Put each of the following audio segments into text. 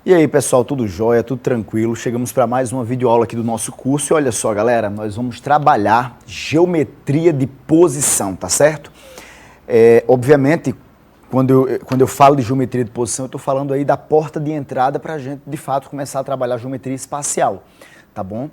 E aí pessoal, tudo jóia, tudo tranquilo? Chegamos para mais uma videoaula aqui do nosso curso e olha só galera, nós vamos trabalhar geometria de posição, tá certo? Obviamente, quando eu falo de geometria de posição, eu estou falando aí da porta de entrada para a gente de fato começar a trabalhar geometria espacial, tá bom?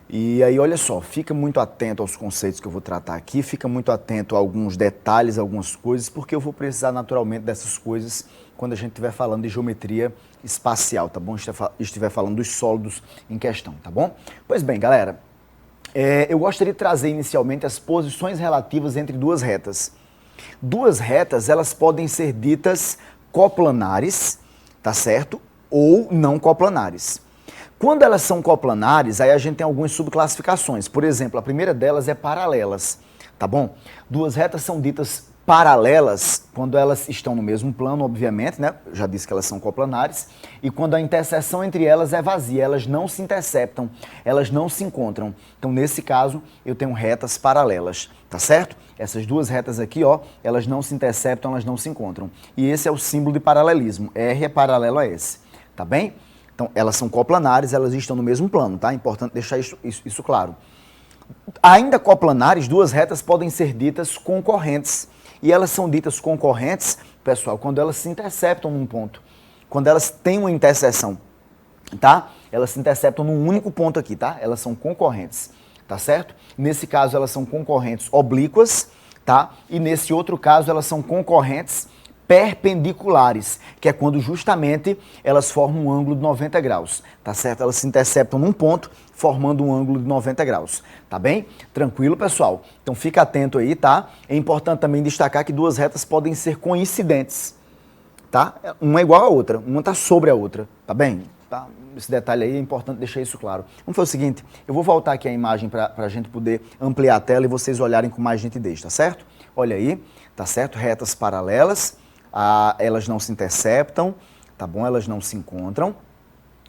E aí olha só, fica muito atento aos conceitos que eu vou tratar aqui, fica muito atento a alguns detalhes, algumas coisas, porque eu vou precisar naturalmente dessas coisas quando a gente estiver falando de geometria espacial, tá bom? Estiver falando dos sólidos em questão, tá bom? Pois bem, galera, eu gostaria de trazer inicialmente as posições relativas entre duas retas. Duas retas, elas podem ser ditas coplanares, tá certo? Ou não coplanares. Quando elas são coplanares, aí a gente tem algumas subclassificações. Por exemplo, a primeira delas é paralelas, tá bom? Duas retas são ditas paralelas quando elas estão no mesmo plano, obviamente, né? Eu já disse que elas são coplanares. E quando a interseção entre elas é vazia, elas não se interceptam, elas não se encontram. Então, nesse caso, eu tenho retas paralelas, tá certo? Essas duas retas aqui, ó, elas não se interceptam, elas não se encontram. E esse é o símbolo de paralelismo. R é paralelo a S, tá bem? Então, elas são coplanares, elas estão no mesmo plano, tá? É importante deixar isso claro. Ainda coplanares, duas retas podem ser ditas concorrentes. E elas são ditas concorrentes, pessoal, quando elas se interceptam num ponto. Quando elas têm uma interseção, tá? Elas se interceptam num único ponto aqui, tá? Elas são concorrentes, tá certo? Nesse caso, elas são concorrentes oblíquas, tá? E nesse outro caso, elas são concorrentes perpendiculares, que é quando justamente elas formam um ângulo de 90 graus, tá certo? Elas se interceptam num ponto, formando um ângulo de 90 graus, tá bem? Tranquilo, pessoal? Então fica atento aí, tá? É importante também destacar que duas retas podem ser coincidentes, tá? Uma é igual à outra, uma está sobre a outra, tá bem? Tá? Esse detalhe aí é importante deixar isso claro. Vamos fazer o seguinte, eu vou voltar aqui a imagem para a gente poder ampliar a tela e vocês olharem com mais nitidez, tá certo? Olha aí, tá certo? Retas paralelas. Elas não se interceptam, tá bom? Elas não se encontram,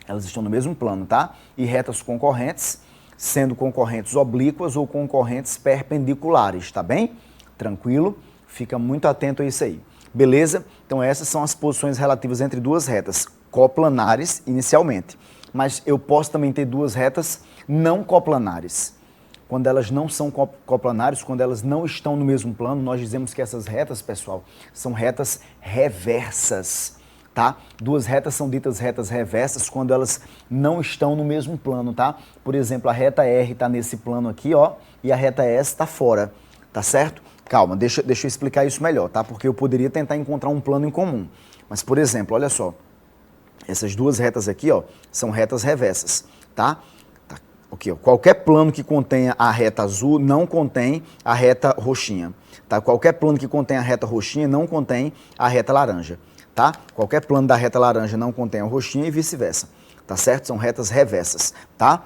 elas estão no mesmo plano, tá? E retas concorrentes, sendo concorrentes oblíquas ou concorrentes perpendiculares, tá bem? Tranquilo? Fica muito atento a isso aí. Beleza? Então essas são as posições relativas entre duas retas coplanares inicialmente. Mas eu posso também ter duas retas não coplanares. Quando elas não são coplanares, quando elas não estão no mesmo plano, nós dizemos que essas retas, pessoal, são retas reversas, tá? Duas retas são ditas retas reversas quando elas não estão no mesmo plano, tá? Por exemplo, a reta R está nesse plano aqui, ó, e a reta S está fora, tá certo? Calma, deixa eu explicar isso melhor, tá? Porque eu poderia tentar encontrar um plano em comum. Mas, por exemplo, olha só, essas duas retas aqui, ó, são retas reversas, tá? Aqui, ó, qualquer plano que contenha a reta azul não contém a reta roxinha, tá? Qualquer plano que contém a reta roxinha não contém a reta laranja, tá? Qualquer plano da reta laranja não contém a roxinha e vice-versa, tá certo? São retas reversas, tá?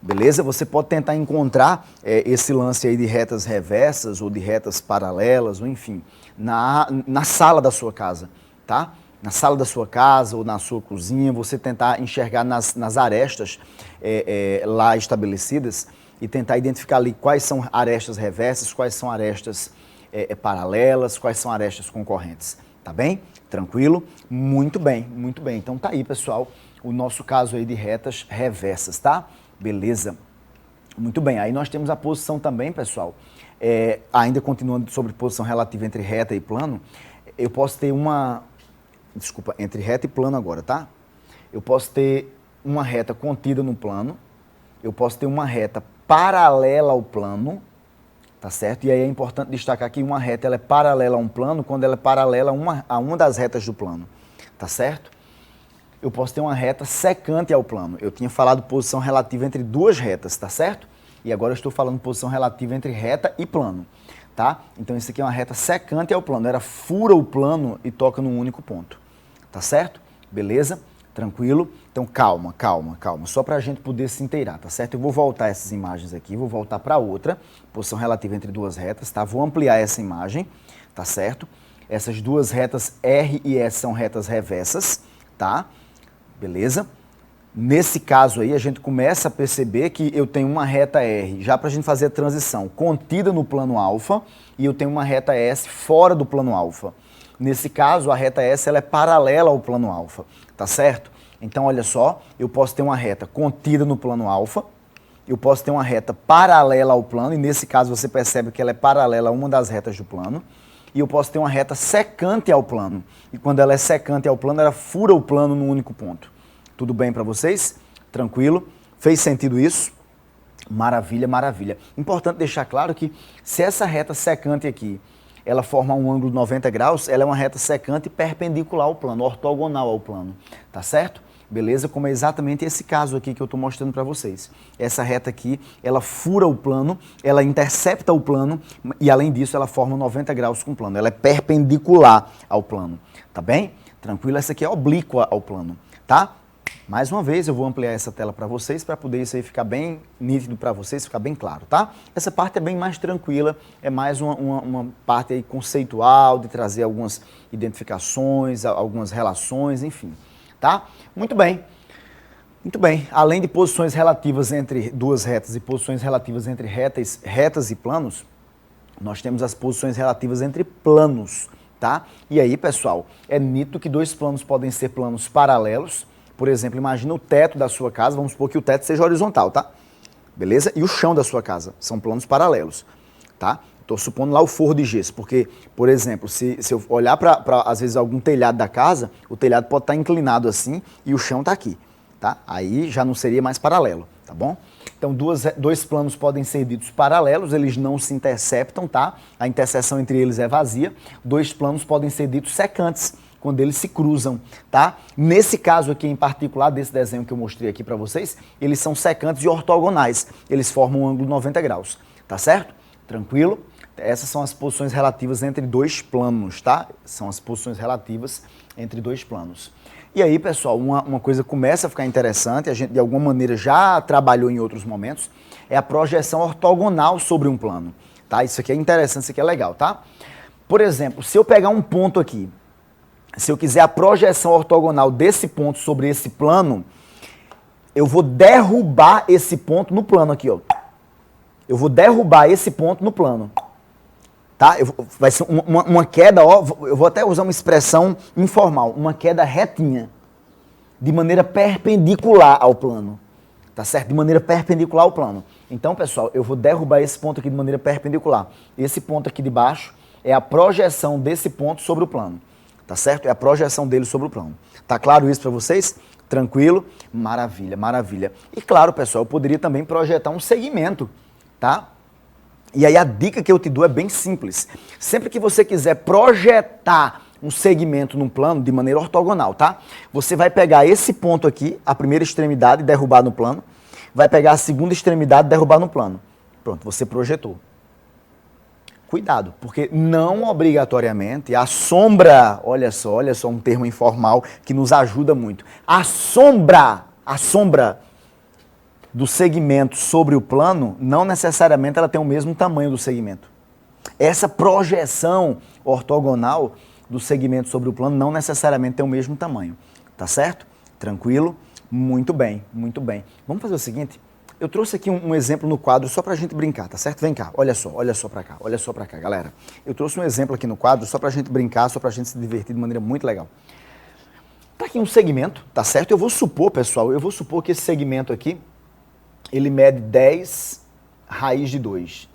Beleza? Você pode tentar encontrar esse lance aí de retas reversas ou de retas paralelas, ou enfim, na sala da sua casa, tá? Na sala da sua casa ou na sua cozinha, você tentar enxergar nas arestas lá estabelecidas e tentar identificar ali quais são arestas reversas, quais são arestas paralelas, quais são arestas concorrentes. Tá bem? Tranquilo? Muito bem, muito bem. Então tá aí, pessoal, o nosso caso aí de retas reversas, tá? Beleza? Muito bem. Aí nós temos a posição também, pessoal, ainda continuando sobre posição relativa entre reta e plano, eu posso ter entre reta e plano agora, tá? Eu posso ter uma reta contida no plano, eu posso ter uma reta paralela ao plano, tá certo? E aí é importante destacar que uma reta ela é paralela a um plano quando ela é paralela a uma das retas do plano, tá certo? Eu posso ter uma reta secante ao plano. Eu tinha falado posição relativa entre duas retas, tá certo? E agora eu estou falando posição relativa entre reta e plano, tá? Então isso aqui é uma reta secante ao plano, ela fura o plano e toca num único ponto. Tá certo? Beleza? Tranquilo? Então calma, só para a gente poder se inteirar, tá certo? Eu vou voltar essas imagens aqui, vou voltar para outra, posição relativa entre duas retas, tá? Vou ampliar essa imagem, tá certo? Essas duas retas R e S são retas reversas, tá? Beleza? Nesse caso aí, a gente começa a perceber que eu tenho uma reta R, já para a gente fazer a transição, contida no plano alfa, e eu tenho uma reta S fora do plano alfa. Nesse caso, a reta S ela é paralela ao plano alfa, tá certo? Então, olha só, eu posso ter uma reta contida no plano alfa, eu posso ter uma reta paralela ao plano, e nesse caso você percebe que ela é paralela a uma das retas do plano, e eu posso ter uma reta secante ao plano. E quando ela é secante ao plano, ela fura o plano num único ponto. Tudo bem para vocês? Tranquilo? Fez sentido isso? Maravilha, maravilha. Importante deixar claro que se essa reta secante aqui, ela forma um ângulo de 90 graus, ela é uma reta secante perpendicular ao plano, ortogonal ao plano, tá certo? Beleza? Como é exatamente esse caso aqui que eu estou mostrando para vocês. Essa reta aqui, ela fura o plano, ela intercepta o plano e, além disso, ela forma 90 graus com o plano. Ela é perpendicular ao plano, tá bem? Tranquilo? Essa aqui é oblíqua ao plano, tá? Mais uma vez, eu vou ampliar essa tela para vocês, para poder isso aí ficar bem nítido para vocês, ficar bem claro, tá? Essa parte é bem mais tranquila, é mais uma parte aí conceitual, de trazer algumas identificações, algumas relações, enfim, tá? Muito bem. Muito bem. Além de posições relativas entre duas retas e posições relativas entre retas e planos, nós temos as posições relativas entre planos, tá? E aí, pessoal, é nítido que dois planos podem ser planos paralelos. Por exemplo, imagina o teto da sua casa, vamos supor que o teto seja horizontal, tá? Beleza? E o chão da sua casa, são planos paralelos, tá? Estou supondo lá o forro de gesso, porque, por exemplo, se eu olhar para, às vezes, algum telhado da casa, o telhado pode estar inclinado assim e o chão está aqui, tá? Aí já não seria mais paralelo, tá bom? Então, dois planos podem ser ditos paralelos, eles não se interceptam, tá? A interseção entre eles é vazia. Dois planos podem ser ditos secantes, quando eles se cruzam, tá? Nesse caso aqui em particular, desse desenho que eu mostrei aqui para vocês, eles são secantes e ortogonais. Eles formam um ângulo de 90 graus, tá certo? Tranquilo? Essas são as posições relativas entre dois planos, tá? São as posições relativas entre dois planos. E aí, pessoal, uma coisa começa a ficar interessante, a gente de alguma maneira já trabalhou em outros momentos, é a projeção ortogonal sobre um plano, tá? Isso aqui é interessante, isso aqui é legal, tá? Por exemplo, se eu pegar um ponto aqui, se eu quiser a projeção ortogonal desse ponto sobre esse plano, eu vou derrubar esse ponto no plano aqui, ó. Eu vou derrubar esse ponto no plano. Tá? Vai ser uma queda, ó, eu vou até usar uma expressão informal, uma queda retinha, de maneira perpendicular ao plano. Tá certo? De maneira perpendicular ao plano. Então, pessoal, eu vou derrubar esse ponto aqui de maneira perpendicular. Esse ponto aqui de baixo é a projeção desse ponto sobre o plano. Tá certo? É a projeção dele sobre o plano. Tá claro isso para vocês? Tranquilo? Maravilha, maravilha. E claro, pessoal, eu poderia também projetar um segmento, tá? E aí a dica que eu te dou é bem simples. Sempre que você quiser projetar um segmento num plano de maneira ortogonal, tá? Você vai pegar esse ponto aqui, a primeira extremidade, e derrubar no plano. Vai pegar a segunda extremidade e derrubar no plano. Pronto, você projetou. Cuidado, porque não obrigatoriamente a sombra, olha só um termo informal que nos ajuda muito. A sombra do segmento sobre o plano, não necessariamente ela tem o mesmo tamanho do segmento. Essa projeção ortogonal do segmento sobre o plano não necessariamente tem o mesmo tamanho, tá certo? Tranquilo? Muito bem, muito bem. Vamos fazer o seguinte, eu trouxe aqui um exemplo no quadro só pra gente brincar, tá certo? Vem cá, olha só pra cá, galera. Eu trouxe um exemplo aqui no quadro só pra gente brincar, só pra gente se divertir de maneira muito legal. Tá aqui um segmento, tá certo? Eu vou supor, pessoal, que esse segmento aqui, ele mede 10 raiz de 2.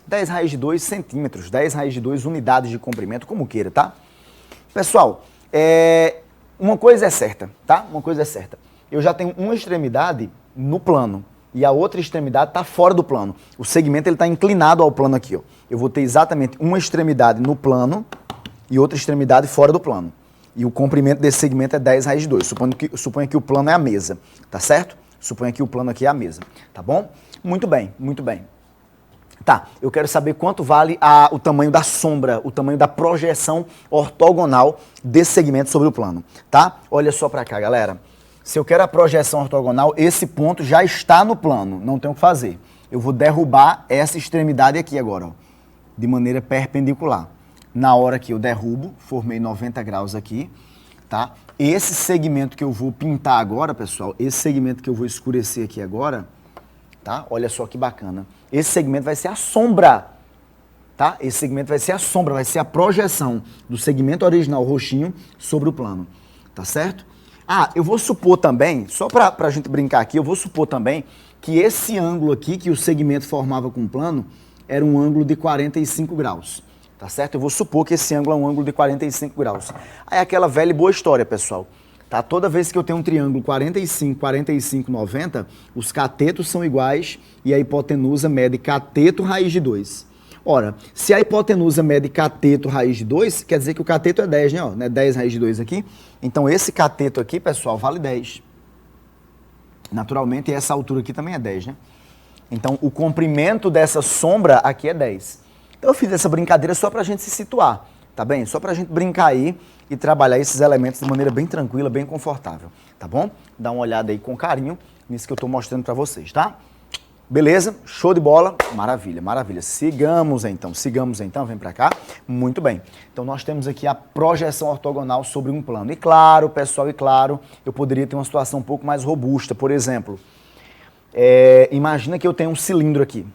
10 raiz de 2 centímetros, 10 raiz de 2 unidades de comprimento, como queira, tá? Pessoal, uma coisa é certa, tá? Uma coisa é certa. Eu já tenho uma extremidade no plano e a outra extremidade está fora do plano. O segmento está inclinado ao plano aqui, ó. Eu vou ter exatamente uma extremidade no plano e outra extremidade fora do plano. E o comprimento desse segmento é 10 raiz de 2. Suponha que o plano é a mesa, tá certo? Suponha que o plano aqui é a mesa, tá bom? Muito bem, muito bem. Tá, eu quero saber quanto vale o tamanho da sombra, o tamanho da projeção ortogonal desse segmento sobre o plano, tá? Olha só para cá, galera. Se eu quero a projeção ortogonal, esse ponto já está no plano, não tem o que fazer. Eu vou derrubar essa extremidade aqui agora, ó, de maneira perpendicular. Na hora que eu derrubo, formei 90 graus aqui, tá? Esse segmento que eu vou pintar agora, pessoal, esse segmento que eu vou escurecer aqui agora, tá? Olha só que bacana. Esse segmento vai ser a sombra, tá? Esse segmento vai ser a sombra, vai ser a projeção do segmento original roxinho sobre o plano. tá certo? Ah, eu vou supor também, só para a gente brincar aqui, eu vou supor também que esse ângulo aqui, que o segmento formava com o plano, era um ângulo de 45 graus, tá certo? Eu vou supor que esse ângulo é um ângulo de 45 graus. Aí aquela velha e boa história, pessoal. Tá? Toda vez que eu tenho um triângulo 45, 45, 90, os catetos são iguais e a hipotenusa mede cateto raiz de 2. Ora, se a hipotenusa mede cateto raiz de 2, quer dizer que o cateto é 10, né? Ó, né? 10 raiz de 2 aqui. Então esse cateto aqui, pessoal, vale 10. Naturalmente, essa altura aqui também é 10, né? Então o comprimento dessa sombra aqui é 10. Então eu fiz essa brincadeira só para a gente se situar, tá bem? Só para a gente brincar aí e trabalhar esses elementos de maneira bem tranquila, bem confortável, tá bom? Dá uma olhada aí com carinho nisso que eu estou mostrando para vocês, tá? Beleza? Show de bola? Maravilha, maravilha. Sigamos então, vem para cá. Muito bem. Então nós temos aqui a projeção ortogonal sobre um plano. E claro, pessoal, eu poderia ter uma situação um pouco mais robusta. Por exemplo, imagina que eu tenho um cilindro aqui.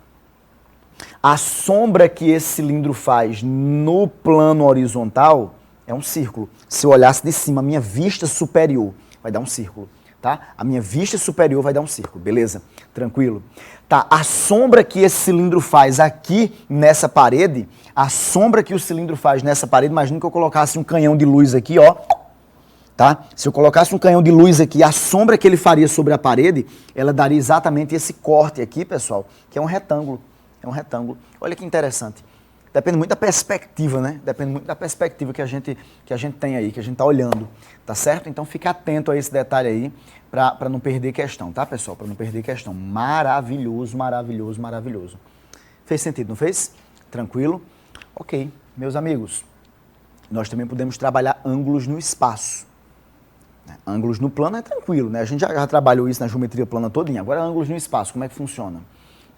A sombra que esse cilindro faz no plano horizontal é um círculo. Se eu olhasse de cima, a minha vista superior vai dar um círculo, tá? A minha vista superior vai dar um círculo, beleza? Tranquilo? Tá, a sombra que esse cilindro faz aqui nessa parede, a sombra que o cilindro faz nessa parede, imagina que eu colocasse um canhão de luz aqui, ó, tá? Se eu colocasse um canhão de luz aqui, a sombra que ele faria sobre a parede, ela daria exatamente esse corte aqui, pessoal, que é um retângulo. É um retângulo. Olha que interessante. Depende muito da perspectiva, né? Depende muito da perspectiva que a gente tem aí, que a gente está olhando, tá certo? Então fica atento a esse detalhe aí, para não perder questão, tá, pessoal? Para não perder questão. Maravilhoso, maravilhoso, maravilhoso. Fez sentido, não fez? Tranquilo? Ok. Meus amigos, nós também podemos trabalhar ângulos no espaço. Ângulos no plano é tranquilo, né? A gente já trabalhou isso na geometria plana todinha. Agora, ângulos no espaço, como é que funciona?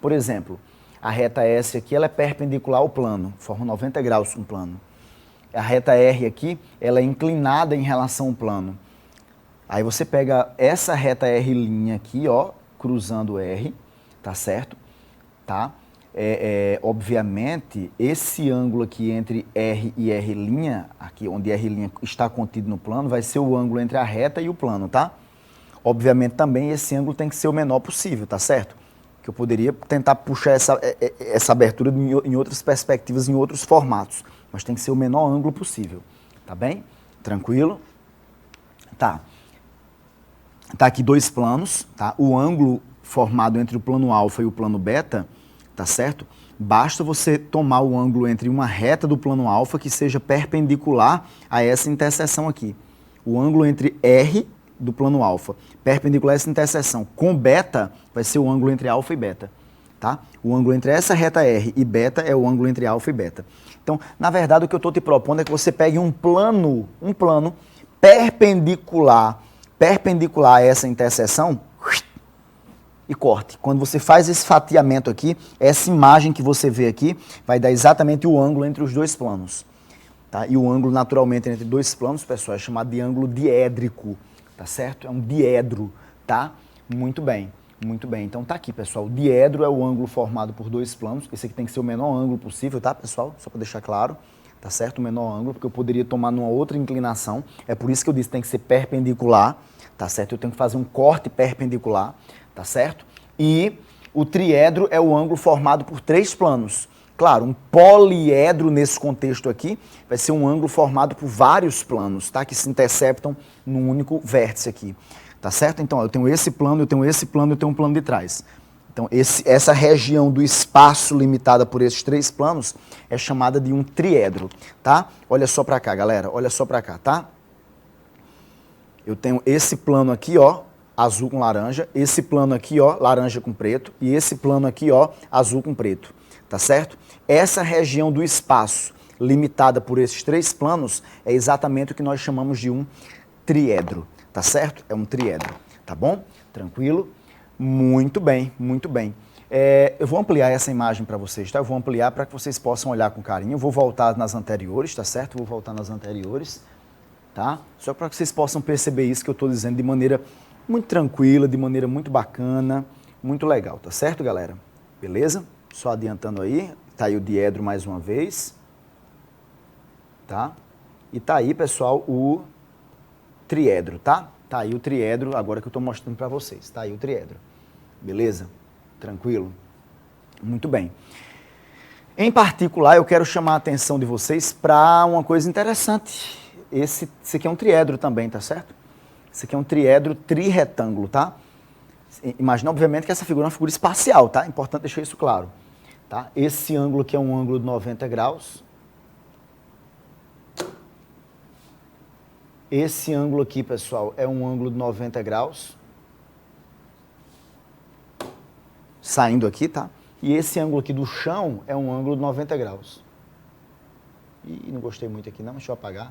Por exemplo, a reta S aqui, ela é perpendicular ao plano, forma 90 graus com o plano. A reta R aqui, ela é inclinada em relação ao plano. Aí você pega essa reta R' aqui, ó, cruzando R, tá certo? Tá? Obviamente, esse ângulo aqui entre R e R', aqui onde R' está contido no plano, vai ser o ângulo entre a reta e o plano, tá? Obviamente também esse ângulo tem que ser o menor possível, tá certo? Que eu poderia tentar puxar essa abertura em outras perspectivas, em outros formatos. Mas tem que ser o menor ângulo possível. Tá bem? Tranquilo? Tá. Tá aqui dois planos, tá? O ângulo formado entre o plano alfa e o plano beta, tá certo? Basta você tomar o ângulo entre uma reta do plano alfa que seja perpendicular a essa interseção aqui. O ângulo entre R do plano alfa, perpendicular a essa interseção com beta, vai ser o ângulo entre alfa e beta, tá? O ângulo entre essa reta R e beta é o ângulo entre alfa e beta. Então, na verdade, o que eu estou te propondo é que você pegue um plano perpendicular a essa interseção e corte. Quando você faz esse fatiamento aqui, essa imagem que você vê aqui vai dar exatamente o ângulo entre os dois planos, tá? E o ângulo, naturalmente, entre dois planos, pessoal, é chamado de ângulo diédrico. Tá certo? É um diedro, tá? Muito bem, muito bem. Então tá aqui, pessoal. O diedro é o ângulo formado por dois planos. Esse aqui tem que ser o menor ângulo possível, tá, pessoal? Só para deixar claro, tá certo? O menor ângulo, porque eu poderia tomar numa outra inclinação. É por isso que eu disse que tem que ser perpendicular, tá certo? Eu tenho que fazer um corte perpendicular, tá certo? E o triedro é o ângulo formado por três planos. Claro, um poliedro nesse contexto aqui vai ser um ângulo formado por vários planos, tá? Que se interceptam num único vértice aqui, tá certo? Então, eu tenho esse plano, eu tenho esse plano, eu tenho um plano de trás. Então, essa região do espaço limitada por esses três planos é chamada de um triedro, tá? Olha só pra cá, galera, olha só pra cá, tá? Eu tenho esse plano aqui, ó, azul com laranja, esse plano aqui, ó, laranja com preto, e esse plano aqui, ó, azul com preto. Tá certo? Essa região do espaço limitada por esses três planos é exatamente o que nós chamamos de um triedro, tá certo? É um triedro, tá bom? Tranquilo? Muito bem, muito bem. Eu vou ampliar essa imagem para vocês, tá? Eu vou ampliar para que vocês possam olhar com carinho. Eu vou voltar nas anteriores, tá certo? Vou voltar nas anteriores, tá? Só para que vocês possam perceber isso que eu estou dizendo de maneira muito tranquila, de maneira muito bacana, muito legal, tá certo, galera? Beleza? Só adiantando aí, tá aí o diedro mais uma vez, tá? E tá aí, pessoal, o triedro, tá? Tá aí o triedro, agora que eu estou mostrando para vocês. Tá aí o triedro. Beleza? Tranquilo? Muito bem. Em particular, eu quero chamar a atenção de vocês para uma coisa interessante. Esse aqui é um triedro também, tá certo? Esse aqui é um triedro trirretângulo, tá? Imagina, obviamente, que essa figura é uma figura espacial, tá? Importante deixar isso claro. Tá? Esse ângulo aqui é um ângulo de 90 graus. Esse ângulo aqui, pessoal, é um ângulo de 90 graus. Saindo aqui, tá? E esse ângulo aqui do chão é um ângulo de 90 graus. E não gostei muito aqui não, deixa eu apagar.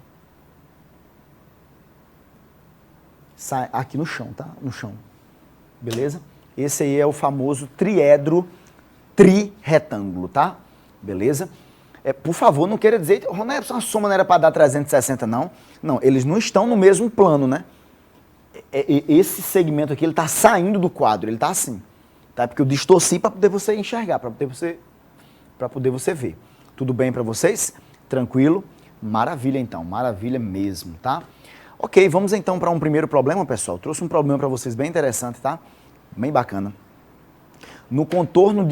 Sai aqui no chão, tá? No chão. Beleza? Esse aí é o famoso triedro trirretângulo, tá? Beleza? Por favor, não queira dizer, Ronaldo, a soma não era para dar 360, não. Não, eles não estão no mesmo plano, né? Esse segmento aqui, ele está saindo do quadro, ele está assim. Tá? Porque eu distorci para poder você enxergar, para poder você ver. Tudo bem para vocês? Tranquilo? Maravilha, então. Maravilha mesmo, tá? Ok, vamos então para um primeiro problema, pessoal. Trouxe um problema para vocês bem interessante, tá? Bem bacana. No contorno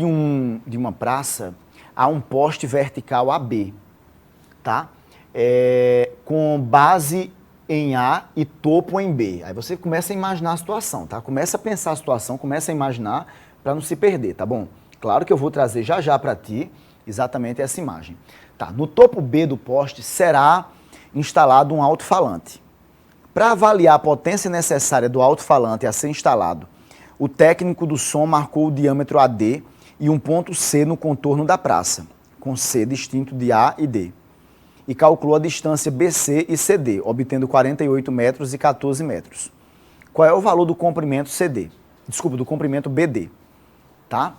de uma praça, há um poste vertical AB, tá? Com base em A e topo em B. Aí você começa a imaginar a situação, tá? Começa a pensar a situação, começa a imaginar para não se perder, tá bom? Claro que eu vou trazer já já para ti exatamente essa imagem. Tá, no topo B do poste será instalado um alto-falante. Para avaliar a potência necessária do alto-falante a ser instalado, o técnico do som marcou o diâmetro AD e um ponto C no contorno da praça, com C distinto de A e D. E calculou a distância BC e CD, obtendo 48 metros e 14 metros. Qual é o valor do comprimento CD? Desculpa, do comprimento BD. Tá?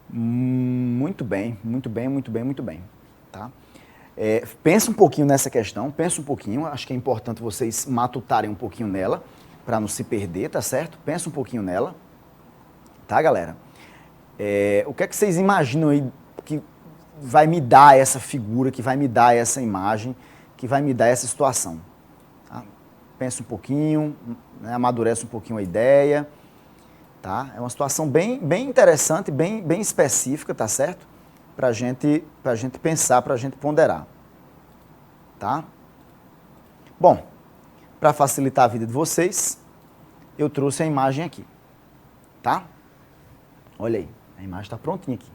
Muito bem, muito bem, muito bem, muito bem. Tá? Pensa um pouquinho nessa questão, pensa um pouquinho, acho que é importante vocês matutarem um pouquinho nela, para não se perder, tá certo? Pensa um pouquinho nela, tá, galera? O que é que vocês imaginam aí que vai me dar essa figura, que vai me dar essa imagem, que vai me dar essa situação? Tá? Pensa um pouquinho, né, amadurece um pouquinho a ideia, tá? É uma situação bem interessante, bem específica, tá certo? Pra gente pensar, pra gente ponderar, tá? Bom, para facilitar a vida de vocês, eu trouxe a imagem aqui, tá? Olha aí, a imagem está prontinha aqui.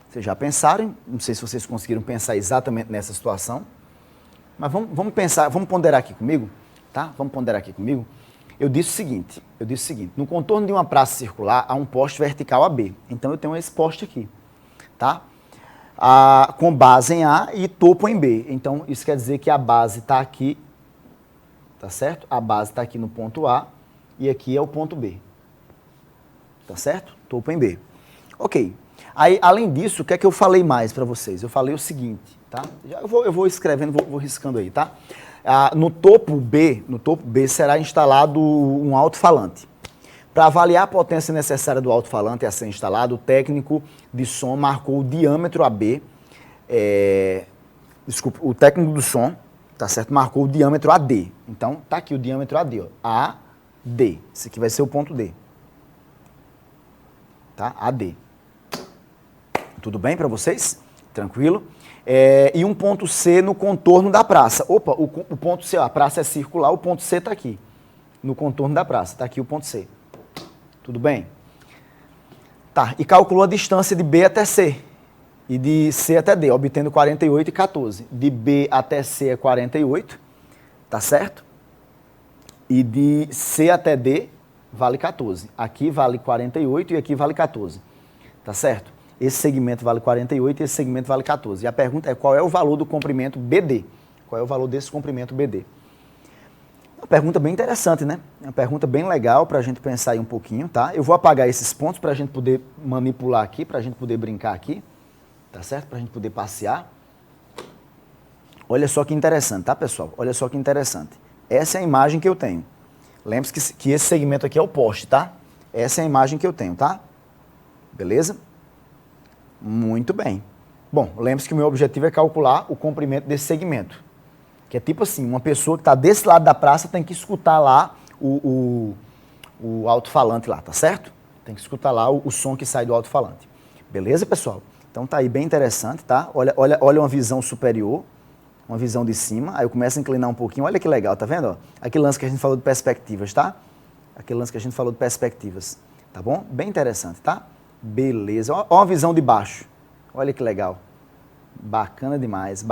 Vocês já pensaram? Não sei se vocês conseguiram pensar exatamente nessa situação, mas vamos pensar, vamos ponderar aqui comigo, tá? Vamos ponderar aqui comigo. Eu disse o seguinte, no contorno de uma praça circular há um poste vertical AB, então eu tenho esse poste aqui, tá? Com base em A e topo em B, então isso quer dizer que a base está aqui, tá certo? A base está aqui no ponto A e aqui é o ponto B. Tá certo? Topo em B. Ok. Aí, além disso, o que é que eu falei mais para vocês? Eu falei o seguinte, tá? Eu vou escrevendo, vou riscando aí, tá? No topo B será instalado um alto-falante. Para avaliar a potência necessária do alto-falante a ser instalado, o técnico de som marcou o diâmetro AB, o técnico do som, tá certo? Marcou o diâmetro AD. Então, tá aqui o diâmetro AD, ó. AD. Esse aqui vai ser o ponto D. Tá? AD. Tudo bem para vocês? Tranquilo? E um ponto C no contorno da praça. Opa, o ponto C, a praça é circular, o ponto C está aqui. No contorno da praça, está aqui o ponto C. Tudo bem? Tá, e calculou a distância de B até C. E de C até D, obtendo 48 e 14. De B até C é 48, tá certo? E de C até D vale 14. Aqui vale 48 e aqui vale 14, tá certo? Esse segmento vale 48 e esse segmento vale 14. E a pergunta é qual é o valor do comprimento BD? Qual é o valor desse comprimento BD? Uma pergunta bem interessante, né? Uma pergunta bem legal para a gente pensar aí um pouquinho, tá? Eu vou apagar esses pontos para a gente poder manipular aqui, para a gente poder brincar aqui, tá certo? Para a gente poder passear. Olha só que interessante, tá, pessoal? Olha só que interessante. Essa é a imagem que eu tenho. Lembre-se que esse segmento aqui é o poste, tá? Essa é a imagem que eu tenho, tá? Beleza? Muito bem. Bom, lembre-se que o meu objetivo é calcular o comprimento desse segmento. Que é tipo assim, uma pessoa que está desse lado da praça tem que escutar lá o alto-falante lá, tá certo? Tem que escutar lá o som que sai do alto-falante. Beleza, pessoal? Então tá aí bem interessante, tá? Olha uma visão superior, uma visão de cima, aí eu começo a inclinar um pouquinho, olha que legal, tá vendo? Ó? Aquele lance que a gente falou de perspectivas, tá? Aquele lance que a gente falou de perspectivas, tá bom? Bem interessante, tá? Beleza, ó uma visão de baixo, olha que legal. Bacana demais,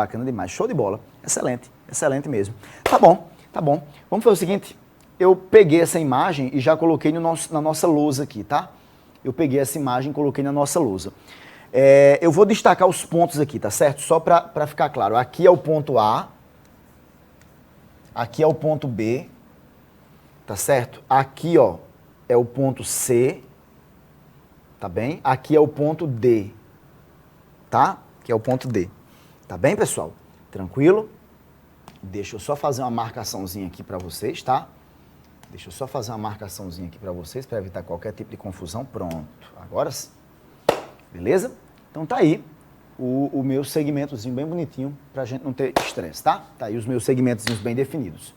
show de bola, excelente, excelente mesmo. Tá bom, vamos fazer o seguinte, eu peguei essa imagem e já coloquei na nossa lousa aqui, tá? Eu peguei essa imagem e coloquei na nossa lousa. Eu vou destacar os pontos aqui, tá certo? Só para ficar claro, aqui é o ponto A, aqui é o ponto B, tá certo? Aqui, ó, é o ponto C, tá bem? Aqui é o ponto D, tá? Que é o ponto D. Tá bem, pessoal? Tranquilo? Deixa eu só fazer uma marcaçãozinha aqui para vocês, tá? Deixa eu só fazer uma marcaçãozinha aqui para vocês, para evitar qualquer tipo de confusão. Pronto. Agora sim. Beleza? Então tá aí o meu segmentozinho bem bonitinho, para a gente não ter estresse, tá? Tá aí os meus segmentozinhos bem definidos.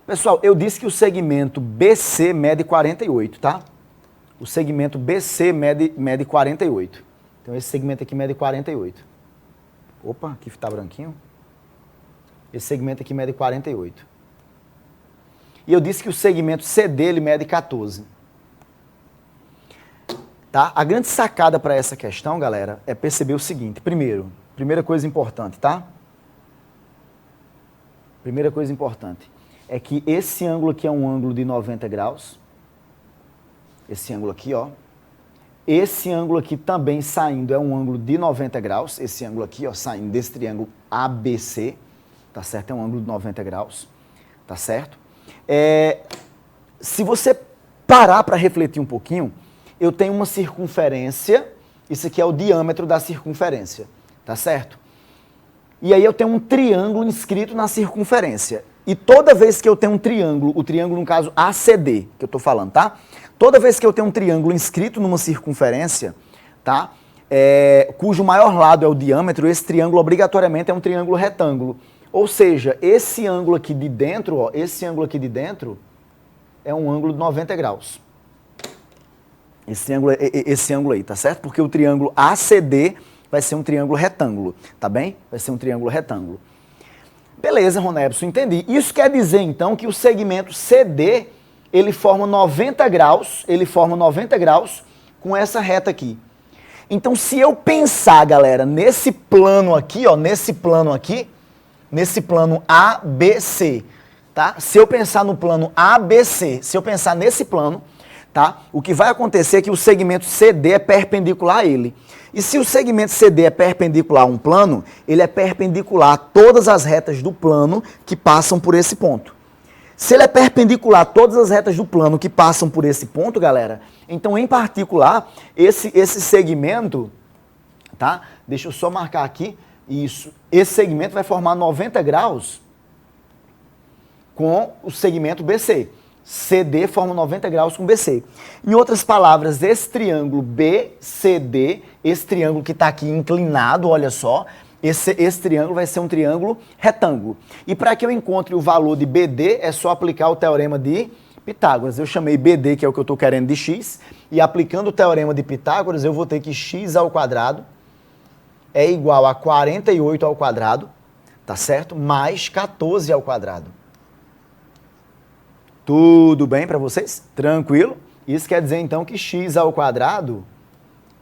Pessoal, eu disse que o segmento BC mede 48, tá? O segmento BC mede 48. Então esse segmento aqui mede 48. Opa, aqui tá branquinho. Esse segmento aqui mede 48. E eu disse que o segmento CD ele mede 14. Tá? A grande sacada para essa questão, galera, é perceber o seguinte. Primeira coisa importante, tá? Primeira coisa importante é que esse ângulo aqui é um ângulo de 90 graus. Esse ângulo aqui, ó. Esse ângulo aqui também saindo é um ângulo de 90 graus. Esse ângulo aqui, ó, saindo desse triângulo ABC, tá certo? É um ângulo de 90 graus, tá certo? Se você parar para refletir um pouquinho, eu tenho uma circunferência, isso aqui é o diâmetro da circunferência, tá certo? E aí eu tenho um triângulo inscrito na circunferência. E toda vez que eu tenho um triângulo, o triângulo no caso ACD, que eu estou falando, tá? Toda vez que eu tenho um triângulo inscrito numa circunferência, tá? Cujo maior lado é o diâmetro, esse triângulo obrigatoriamente é um triângulo retângulo. Ou seja, esse ângulo aqui de dentro, ó, esse ângulo aqui de dentro é um ângulo de 90 graus. Esse ângulo aí, tá certo? Porque o triângulo ACD vai ser um triângulo retângulo, tá bem? Vai ser um triângulo retângulo. Beleza, Ronebson, entendi. Isso quer dizer, então, que o segmento CD, ele forma 90 graus com essa reta aqui. Então, se eu pensar, galera, nesse plano aqui, ó, nesse plano ABC, tá? Se eu pensar no plano ABC, se eu pensar nesse plano, tá? O que vai acontecer é que o segmento CD é perpendicular a ele. E se o segmento CD é perpendicular a um plano, ele é perpendicular a todas as retas do plano que passam por esse ponto. Se ele é perpendicular a todas as retas do plano que passam por esse ponto, galera, então, em particular, esse segmento, tá? Deixa eu só marcar aqui, isso. Esse segmento vai formar 90 graus com o segmento BC. CD forma 90 graus com BC. Em outras palavras, esse triângulo BCD, esse triângulo que está aqui inclinado, olha só, esse triângulo vai ser um triângulo retângulo. E para que eu encontre o valor de BD, é só aplicar o teorema de Pitágoras. Eu chamei BD, que é o que eu estou querendo, de x, e aplicando o teorema de Pitágoras, eu vou ter que x ao quadrado é igual a 48 ao quadrado, tá certo? Mais 14 ao quadrado. Tudo bem para vocês? Tranquilo? Isso quer dizer, então, que x ao quadrado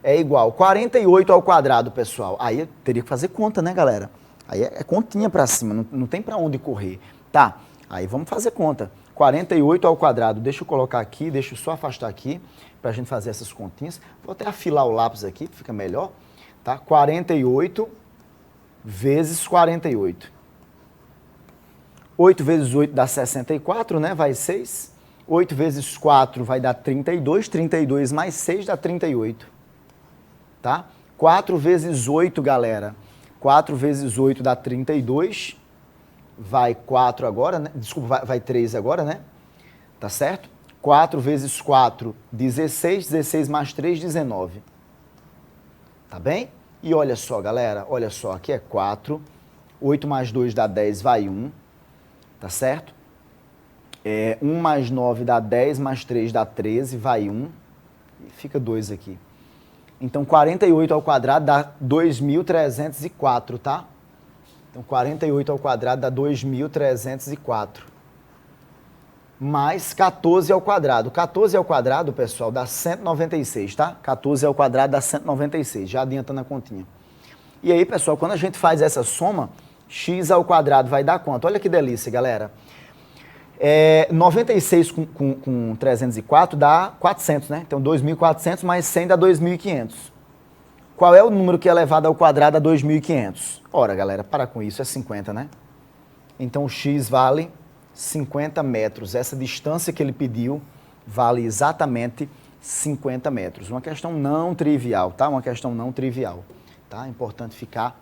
é igual a 48 ao quadrado, pessoal. Aí eu teria que fazer conta, né, galera? Aí é continha para cima, não tem para onde correr. Tá, aí vamos fazer conta. 48 ao quadrado, deixa eu colocar aqui, deixa eu só afastar aqui, para a gente fazer essas continhas. Vou até afilar o lápis aqui, fica melhor. Tá? 48 vezes 48. 8 vezes 8 dá 64, né? Vai 6. 8 vezes 4 vai dar 32. 32 mais 6 dá 38. Tá? 4 vezes 8, galera. 4 vezes 8 dá 32. Vai 4 agora, né? Desculpa, vai 3 agora, né? Tá certo? 4 vezes 4, 16. 16 mais 3, 19. Tá bem? E olha só, galera. Olha só, aqui é 4. 8 mais 2 dá 10, vai 1, tá certo? 1 mais 9 dá 10, mais 3 dá 13, vai 1, e fica 2 aqui. Então, 48 ao quadrado dá 2.304, tá? Então, 48 ao quadrado dá 2.304. Mais 14 ao quadrado. 14 ao quadrado, pessoal, dá 196, tá? 14 ao quadrado dá 196, já adiantando a continha. E aí, pessoal, quando a gente faz essa soma, x ao quadrado vai dar quanto? Olha que delícia, galera. 96 com 304 dá 400, né? Então, 2.400 mais 100 dá 2.500. Qual é o número que é elevado ao quadrado a 2.500? Ora, galera, para com isso, é 50, né? Então, o x vale 50 metros. Essa distância que ele pediu vale exatamente 50 metros. Uma questão não trivial, tá? Uma questão não trivial, tá? É importante ficar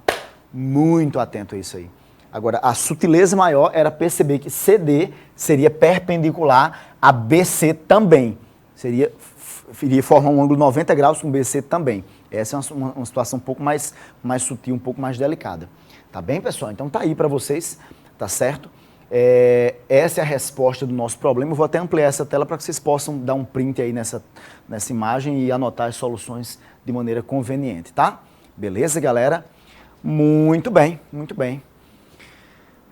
muito atento a isso aí. Agora, a sutileza maior era perceber que CD seria perpendicular a BC também. Iria formar um ângulo 90 graus com BC também. Essa é uma situação um pouco mais sutil, um pouco mais delicada. Tá bem, pessoal? Então tá aí para vocês, tá certo? Essa é a resposta do nosso problema. Eu vou até ampliar essa tela para que vocês possam dar um print aí nessa imagem e anotar as soluções de maneira conveniente, tá? Beleza, galera? Muito bem, muito bem.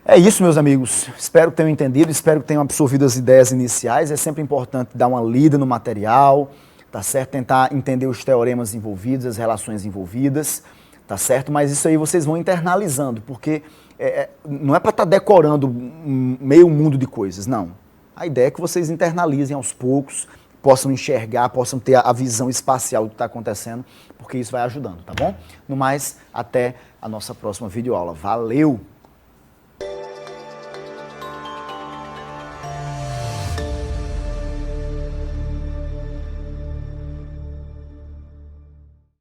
É isso, meus amigos. Espero que tenham entendido, espero que tenham absorvido as ideias iniciais. É sempre importante dar uma lida no material, tá certo? Tentar entender os teoremas envolvidos, as relações envolvidas, tá certo? Mas isso aí vocês vão internalizando, porque não é para estar decorando meio mundo de coisas, não. A ideia é que vocês internalizem aos poucos, possam enxergar, possam ter a visão espacial do que está acontecendo, porque isso vai ajudando, tá bom? No mais, até a nossa próxima videoaula. Valeu!